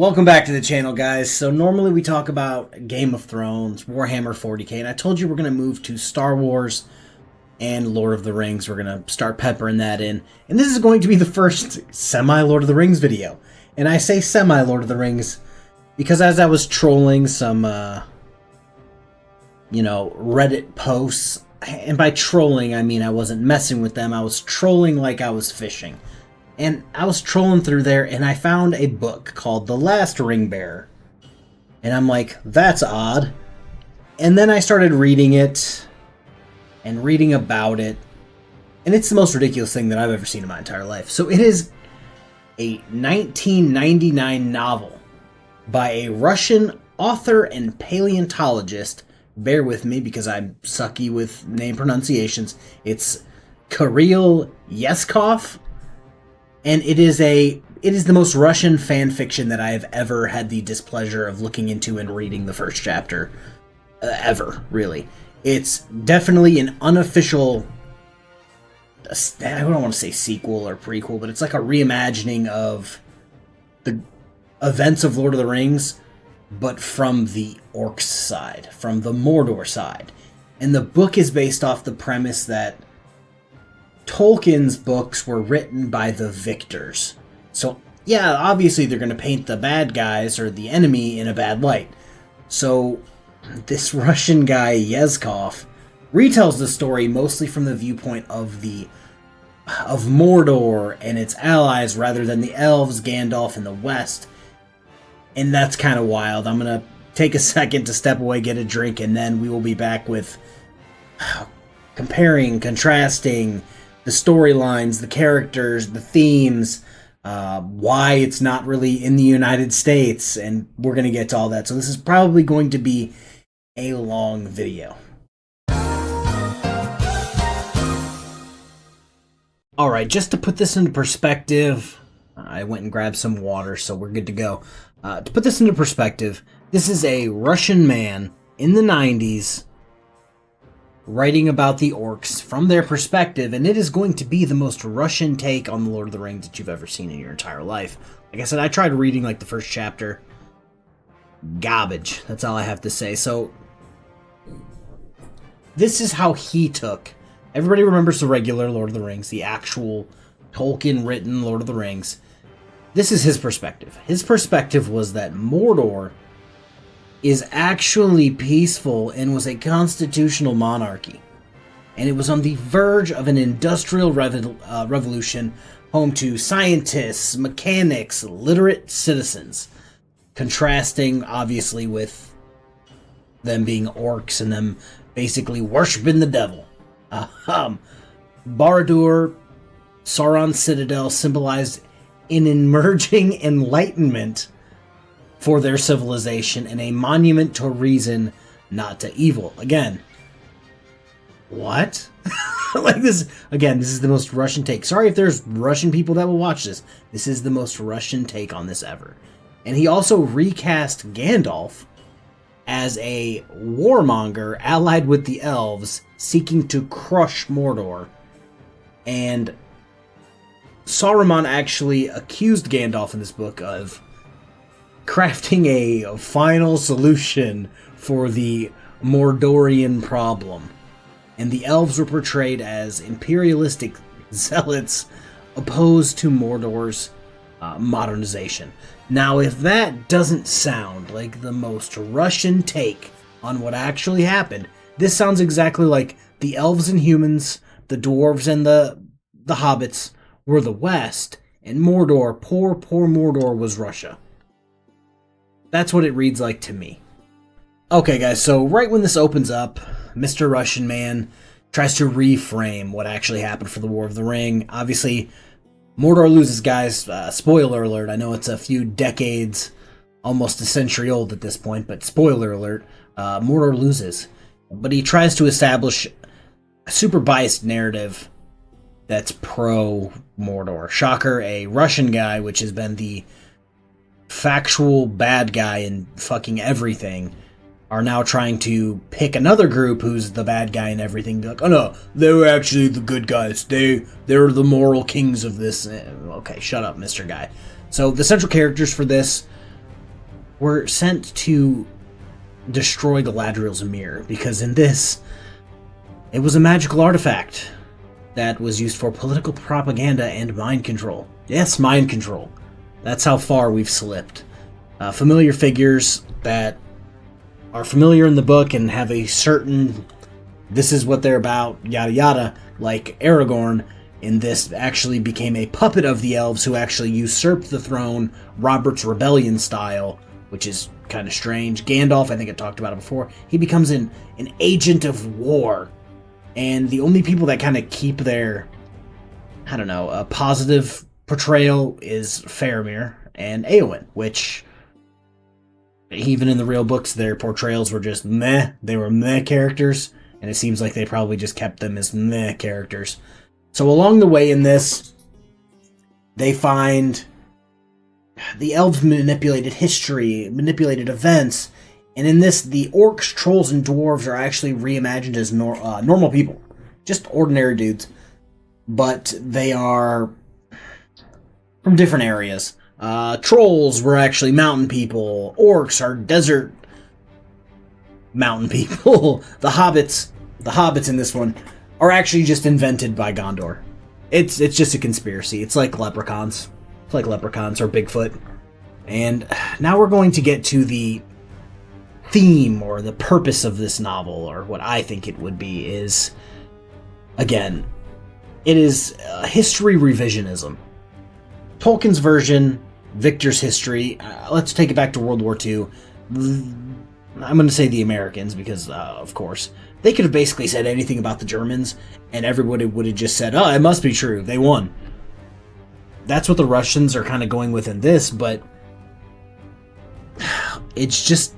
Welcome back to the channel, guys. So normally we talk about Game of Thrones, Warhammer 40k, and I told you we're going to move to Star Wars and Lord of the Rings. We're going to start peppering that in. And this is going to be the first semi-Lord of the Rings video. And I say semi-Lord of the Rings because as I was trolling some, Reddit posts, and by trolling I mean I wasn't messing with them, I was trolling like I was fishing. And I was trolling through there, and I found a book called The Last RingBearer. And I'm like, that's odd. And then I started reading it, and reading about it. And it's the most ridiculous thing that I've ever seen in my entire life. So it is a 1999 novel by a Russian author and paleontologist. Bear with me because I'm sucky with name pronunciations. It's Kirill Yeskov. And it is the most Russian fan fiction that I have ever had the displeasure of looking into and reading the first chapter ever, really. It's definitely an unofficial, I don't want to say sequel or prequel, but it's like a reimagining of the events of Lord of the Rings, but from the Orcs side, from the Mordor side. And the book is based off the premise that Tolkien's books were written by the victors. So, yeah, obviously they're going to paint the bad guys or the enemy in a bad light. So, this Russian guy, Yezkov, retells the story mostly from the viewpoint of Mordor and its allies rather than the elves, Gandalf, and the West. And that's kind of wild. I'm going to take a second to step away, get a drink, and then we will be back with comparing, contrasting the storylines, the characters, the themes, why it's not really in the United States, and we're going to get to all that. So this is probably going to be a long video. Alright, just to put this into perspective, I went and grabbed some water, so we're good to go. To put this into perspective, this is a Russian man in the 90s writing about the orcs from their perspective, and it is going to be the most Russian take on the Lord of the Rings that you've ever seen in your entire life. Like I said, I tried reading like the first chapter. Garbage. That's all I have to say. So, this is how he took. Everybody remembers the regular Lord of the Rings, the actual Tolkien-written Lord of the Rings. This is his perspective. His perspective was that Mordor is actually peaceful and was a constitutional monarchy. And it was on the verge of an industrial revolution, home to scientists, mechanics, literate citizens. Contrasting, obviously, with them being orcs and them basically worshipping the devil. Barad-dûr, Sauron's citadel, symbolized an emerging enlightenment for their civilization and a monument to reason, not to evil. Again, what? Like this, again, this is the most Russian take. Sorry if there's Russian people that will watch this. This is the most Russian take on this ever. And he also recast Gandalf as a warmonger allied with the elves seeking to crush Mordor. And Saruman actually accused Gandalf in this book of crafting a final solution for the Mordorian problem. And the elves were portrayed as imperialistic zealots opposed to Mordor's modernization. Now, if that doesn't sound like the most Russian take on what actually happened, this sounds exactly like the elves and humans, the dwarves and the hobbits were the West, and Mordor, poor Mordor, was Russia. That's what it reads like to me. Okay, guys, so right when this opens up, Mr. Russian Man tries to reframe what actually happened for the War of the Ring. Obviously, Mordor loses, guys. Spoiler alert. I know it's a few decades, almost a century old at this point, but spoiler alert. Mordor loses. But he tries to establish a super biased narrative that's pro-Mordor. Shocker, a Russian guy, which has been the factual bad guy in fucking everything, are now trying to pick another group who's the bad guy in everything. Be like, oh no, they were actually the good guys. They're the moral kings of this. Okay, shut up, Mr. Guy. So the central characters for this were sent to destroy Galadriel's mirror, because in this, it was a magical artifact that was used for political propaganda and mind control. Yes, mind control. That's how far we've slipped. Familiar figures that are familiar in the book and have a certain, this is what they're about, yada yada, like Aragorn, in this actually became a puppet of the elves who actually usurped the throne, Robert's Rebellion style, which is kind of strange. Gandalf, I think I talked about it before, he becomes an agent of war. And the only people that kind of keep their, I don't know, a positive portrayal is Faramir and Éowyn, which, even in the real books, their portrayals were just meh. They were meh characters, and it seems like they probably just kept them as meh characters. So along the way in this, they find the elves manipulated history, manipulated events, and in this, the orcs, trolls, and dwarves are actually reimagined as normal people. Just ordinary dudes. But they are from different areas. Trolls were actually mountain people. Orcs are desert mountain people. The hobbits in this one are actually just invented by Gondor. It's just a conspiracy. It's like leprechauns. It's like leprechauns or Bigfoot. And now we're going to get to the theme or the purpose of this novel, or what I think it would be, is, again, it is history revisionism. Tolkien's version, Victor's history, let's take it back to World War II. I'm going to say the Americans because, of course, they could have basically said anything about the Germans, and everybody would have just said, oh, it must be true, they won. That's what the Russians are kind of going with in this, but it's just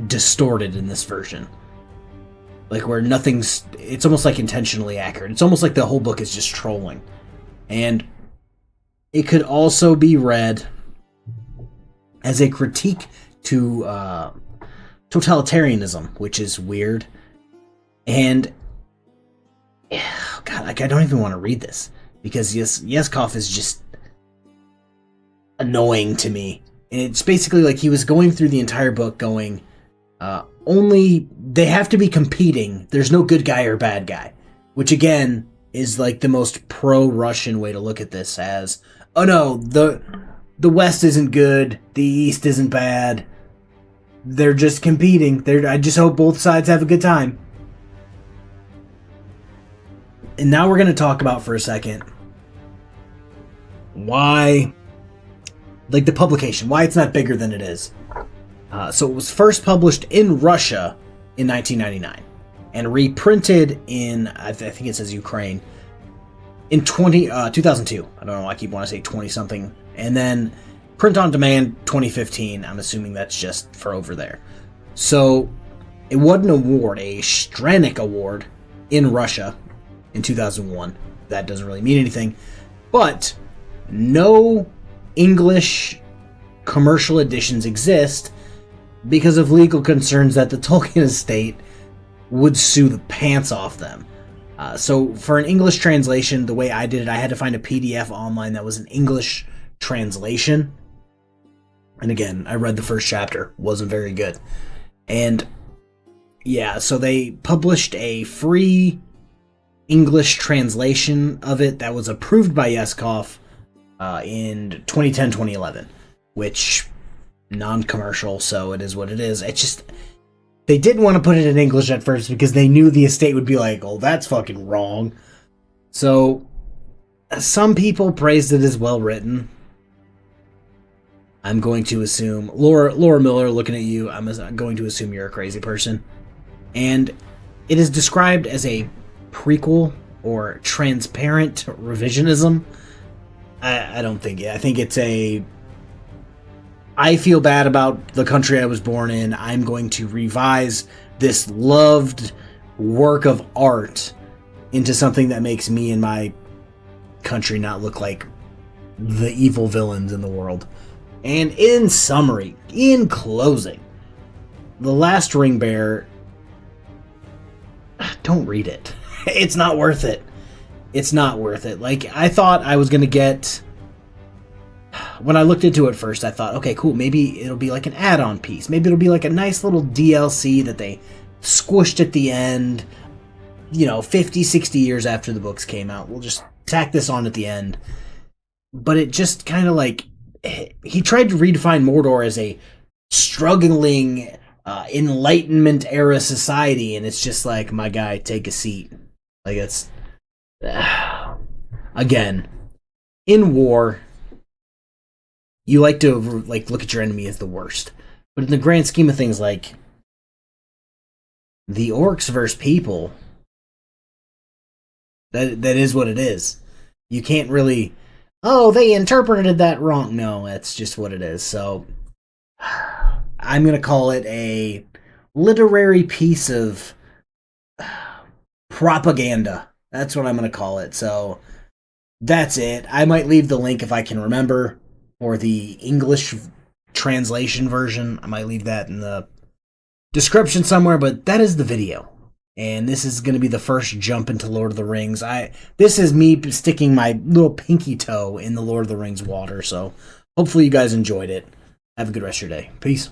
distorted in this version. Like, where nothing's, it's almost like intentionally accurate. It's almost like the whole book is just trolling. And it could also be read as a critique to totalitarianism, which is weird. And God, like, I don't even want to read this because Yeskov is just annoying to me. And it's basically like he was going through the entire book going, only they have to be competing. There's no good guy or bad guy, which again is like the most pro-Russian way to look at this as, oh no, the West isn't good, the East isn't bad. They're just competing. I just hope both sides have a good time. And now we're going to talk about for a second why, like, the publication, why it's not bigger than it is. So it was first published in Russia in 1999 and reprinted in, I think it says Ukraine, in 2002. I don't know, I keep wanting to say 20-something. And then print on demand 2015. I'm assuming that's just for over there. So it won an award, a Stranick Award, in Russia in 2001. That doesn't really mean anything. But no English commercial editions exist because of legal concerns that the Tolkien estate would sue the pants off them. So for an English translation, the way I did it, I had to find a PDF online that was an English translation. And again, I read the first chapter. Wasn't very good. And yeah, so they published a free English translation of it that was approved by Yeskov in 2010-2011, which non-commercial, so it is what it is. It's just, they didn't want to put it in English at first because they knew the estate would be like, oh, that's fucking wrong. So some people praised it as well written. I'm going to assume, Laura Miller, looking at you, I'm going to assume you're a crazy person. And it is described as a prequel or transparent revisionism. I don't think it. I think it's I feel bad about the country I was born in. I'm going to revise this loved work of art into something that makes me and my country not look like the evil villains in the world. And in summary, in closing, The Last RingBearer, don't read it. It's not worth it. It's not worth it. Like, I thought I was going to get when I looked into it first, I thought, okay, cool, maybe it'll be like an add-on piece. Maybe it'll be like a nice little DLC that they squished at the end, 50, 60 years after the books came out. We'll just tack this on at the end. But it just kind of like, he tried to redefine Mordor as a struggling Enlightenment era society, and it's just like, my guy, take a seat. Like, it's again, in war, you like to look at your enemy as the worst, but in the grand scheme of things, like the orcs versus people, that is what it is. You can't really, oh, they interpreted that wrong. No, that's just what it is. So I'm gonna call it a literary piece of propaganda. That's what I'm gonna call it. So that's it. I might leave the link if I can remember for the English translation version. I might leave that in the description somewhere, but that is the video. And this is going to be the first jump into Lord of the Rings. This is me sticking my little pinky toe in the Lord of the Rings water, so hopefully you guys enjoyed it. Have a good rest of your day. Peace.